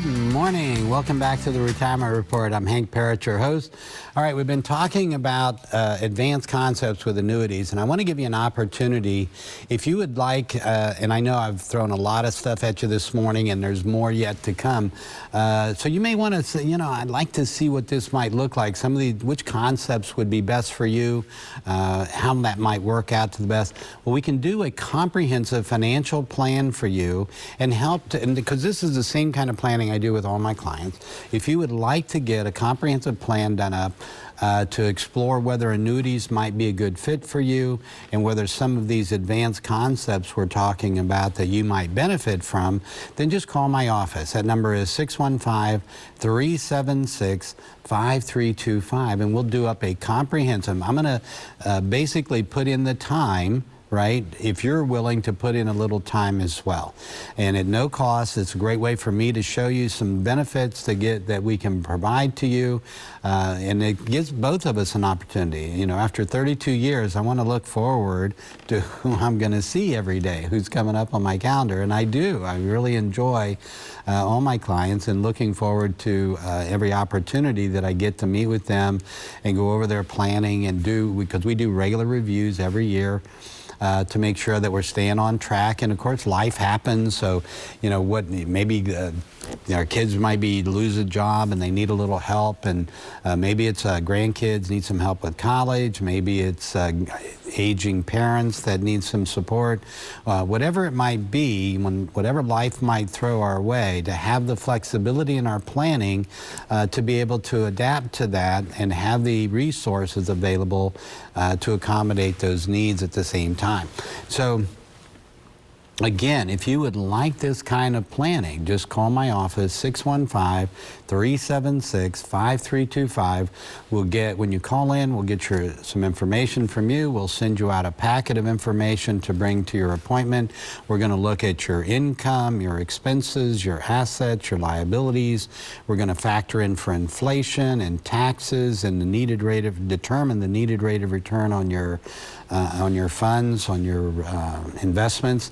Good morning. Welcome back to the Retirement Report. I'm Hank Parrott, your host. All right, we've been talking about advanced concepts with annuities, and I want to give you an opportunity. If you would like, and I know I've thrown a lot of stuff at you this morning, and there's more yet to come. So you may want to say, you know, I'd like to see what this might look like. Some of the, which concepts would be best for you, how that might work out to the best. Well, we can do a comprehensive financial plan for you and help to, and because this is the same kind of planning I do with all my clients. If you would like to get a comprehensive plan done up to explore whether annuities might be a good fit for you and whether some of these advanced concepts we're talking about that you might benefit from, then just call my office. That number is 615-376-5325, and we'll do up a comprehensive. I'm going to basically put in the time, right, if you're willing to put in a little time as well. And at no cost, it's a great way for me to show you some benefits to get that we can provide to you. And it gives both of us an opportunity. You know, after 32 years, I want to look forward to who I'm going to see every day, who's coming up on my calendar. And I do. I really enjoy all my clients and looking forward to every opportunity that I get to meet with them and go over their planning and do, because we do regular reviews every year. To make sure that we're staying on track. And of course, life happens. So, you know, what maybe our kids might be lose a job and they need a little help. And maybe it's grandkids need some help with college. Maybe it's aging parents that need some support. Whatever it might be, whatever life might throw our way, to have the flexibility in our planning to be able to adapt to that and have the resources available to accommodate those needs at the same time. So again, if you would like this kind of planning, just call my office, 615-376-5325. We'll get, when you call in, we'll get some information from you. We'll send you out a packet of information to bring to your appointment. We're going to look at your income, your expenses, your assets, your liabilities. We're going to factor in for inflation and taxes and the needed rate of, determine the needed rate of return on your funds, on your investments.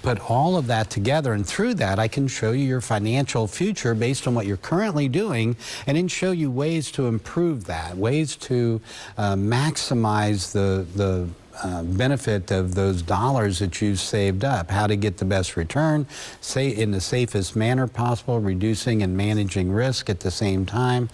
Put all of that together, and through that I can show you your financial future based on what you're currently doing, and then show you ways to improve that, ways to maximize the benefit of those dollars that you've saved up, how to get the best return, say in the safest manner possible, reducing and managing risk at the same time.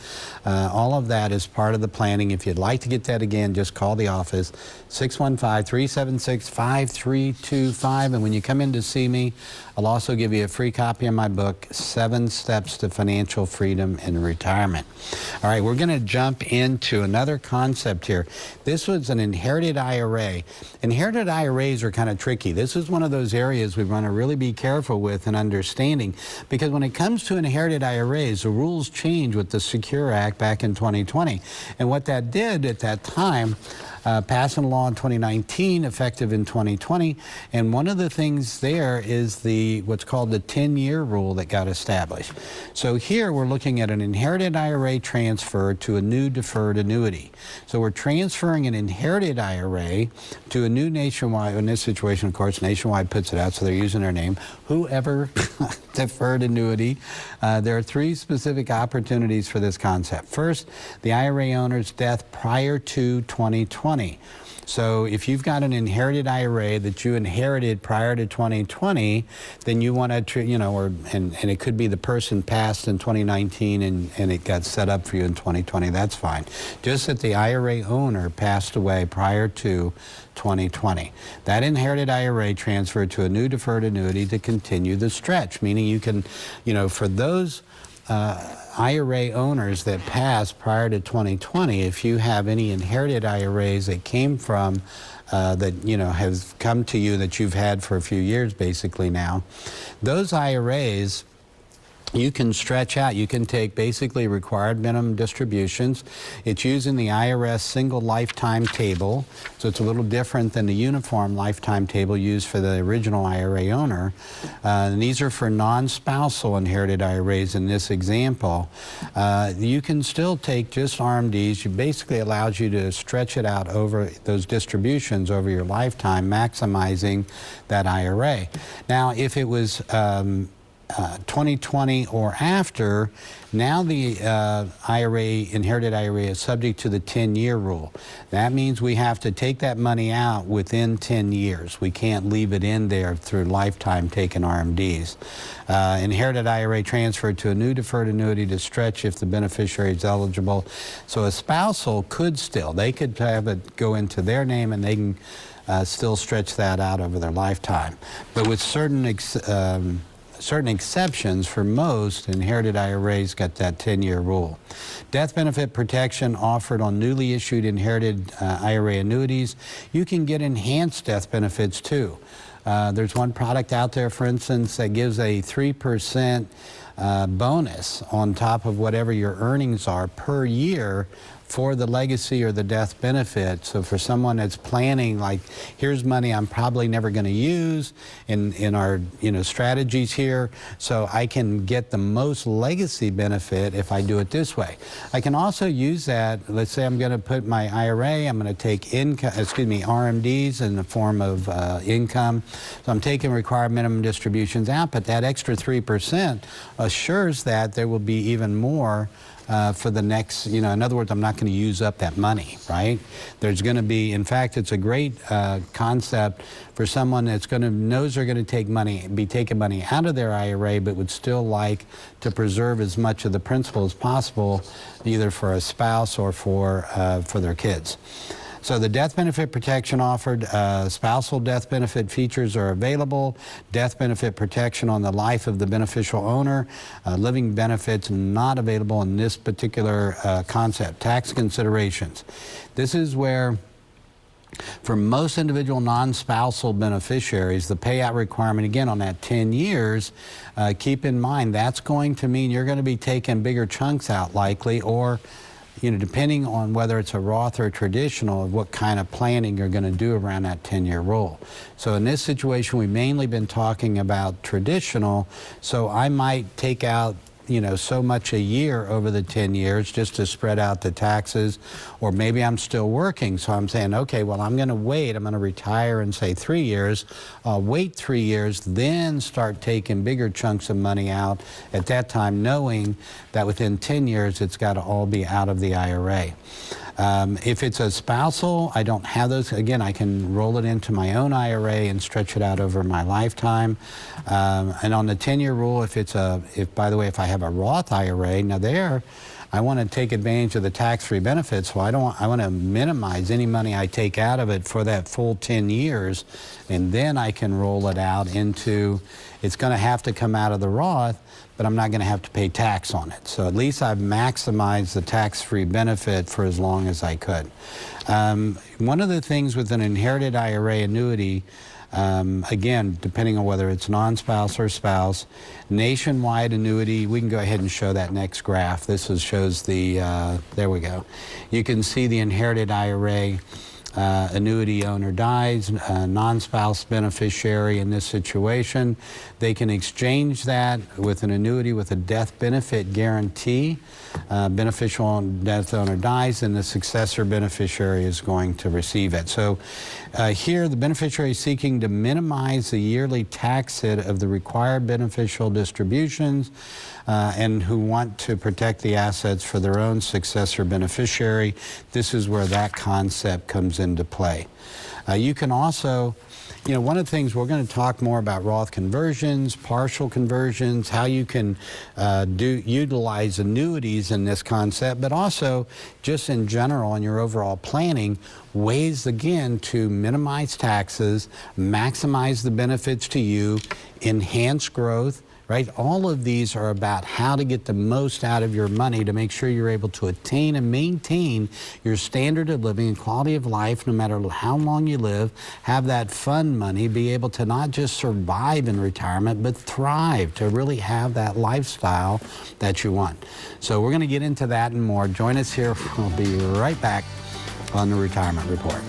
All of that is part of the planning. If you'd like to get that again, just call the office, 615-376-5325. And when you come in to see me, I'll also give you a free copy of my book, 7 Steps to Financial Freedom in Retirement. All right, we're going to jump into another concept here. This was an inherited IRA. Inherited IRAs are kind of tricky. This is one of those areas we want to really be careful with and understanding, because when it comes to inherited IRAs, the rules changed with the Secure Act back in 2020. And what that did at that time, passing a law in 2019, effective in 2020, and one of the things there is what's called the 10-year rule that got established. So here we're looking at an inherited IRA transfer to a new deferred annuity. So we're transferring an inherited IRA to a new Nationwide, in this situation, of course, Nationwide puts it out, so they're using their name, whoever deferred annuity. There are 3 specific opportunities for this concept. First, the IRA owner's death prior to 2020. So if you've got an inherited IRA that you inherited prior to 2020, then you want to, you know, and it could be the person passed in 2019 and it got set up for you in 2020, that's fine. Just that the IRA owner passed away prior to 2020. That inherited IRA transferred to a new deferred annuity to continue the stretch, meaning you can, you know, for those IRA owners that passed prior to 2020, if you have any inherited IRAs that came from, that, you know, has come to you that you've had for a few years basically now, those IRAs, you can stretch out. You can take basically required minimum distributions. It's using the IRS single lifetime table, so it's a little different than the uniform lifetime table used for the original IRA owner. And these are for non-spousal inherited IRAs in this example. You can still take just RMDs. It basically allows you to stretch it out over those distributions over your lifetime, maximizing that IRA. Now, if it was 2020 or after, now the inherited IRA is subject to the 10-year rule. That means we have to take that money out within 10 years. We can't leave it in there through lifetime taking RMDs. Inherited IRA transferred to a new deferred annuity to stretch if the beneficiary is eligible. So a spousal could still, they could have it go into their name and they can still stretch that out over their lifetime. But with certain exceptions, for most, inherited IRAs got that 10-year rule. Death benefit protection offered on newly issued inherited IRA annuities. You can get enhanced death benefits too. There's one product out there, for instance, that gives a 3% bonus on top of whatever your earnings are per year for the legacy or the death benefit. So for someone that's planning, like, here's money I'm probably never going to use in our strategies here, so I can get the most legacy benefit if I do it this way. I can also use that. Let's say I'm going to put my IRA, I'm going to take RMDs in the form of income. So I'm taking required minimum distributions out, but that extra 3% assures that there will be even more for the next, in other words, I'm not going to use up that money, right? There's going to be, in fact, it's a great concept for someone that's knows they're going to be taking money out of their IRA, but would still like to preserve as much of the principal as possible, either for a spouse or for their kids. So the death benefit protection offered, spousal death benefit features are available, death benefit protection on the life of the beneficial owner, living benefits not available in this particular concept. Tax considerations. This is where, for most individual non-spousal beneficiaries, the payout requirement, again, on that 10 years, keep in mind that's going to mean you're going to be taking bigger chunks out likely, or depending on whether it's a Roth or a traditional, what kind of planning you're going to do around that 10-year rule. So in this situation, we've mainly been talking about traditional, so I might take out so much a year over the 10 years just to spread out the taxes, or maybe I'm still working, so I'm saying, okay, well, I'm going to wait, I'm going to retire in, say, 3 years, I'll wait 3 years, then start taking bigger chunks of money out at that time, knowing that within 10 years it's got to all be out of the IRA. If it's a spousal, I don't have those. Again, I can roll it into my own IRA and stretch it out over my lifetime. And on the 10-year rule, by the way, if I have a Roth IRA, now there, I want to take advantage of the tax-free benefits, so I want to minimize any money I take out of it for that full 10 years, and then I can roll it out into, it's going to have to come out of the Roth, but I'm not going to have to pay tax on it. So at least I've maximized the tax-free benefit for as long as I could. One of the things with an inherited IRA annuity, again, depending on whether it's non-spouse or spouse, nationwide annuity, we can go ahead and show that next graph. This shows the, there we go. You can see the inherited IRA annuity owner dies, non-spouse beneficiary in this situation. They can exchange that with an annuity with a death benefit guarantee. Beneficial death owner dies, and the successor beneficiary is going to receive it. So here, the beneficiary is seeking to minimize the yearly tax hit of the required beneficial distributions, and who want to protect the assets for their own successor beneficiary. This is where that concept comes into play. You can also, one of the things we're going to talk more about Roth conversions, partial conversions, how you can utilize annuities in this concept, but also just in general in your overall planning, ways again to minimize taxes, maximize the benefits to you, enhance growth, right? All of these are about how to get the most out of your money to make sure you're able to attain and maintain your standard of living and quality of life no matter how long you live, have that fun money, be able to not just survive in retirement, but thrive, to really have that lifestyle that you want. So we're going to get into that and more. Join us here. We'll be right back on the Retirement Report.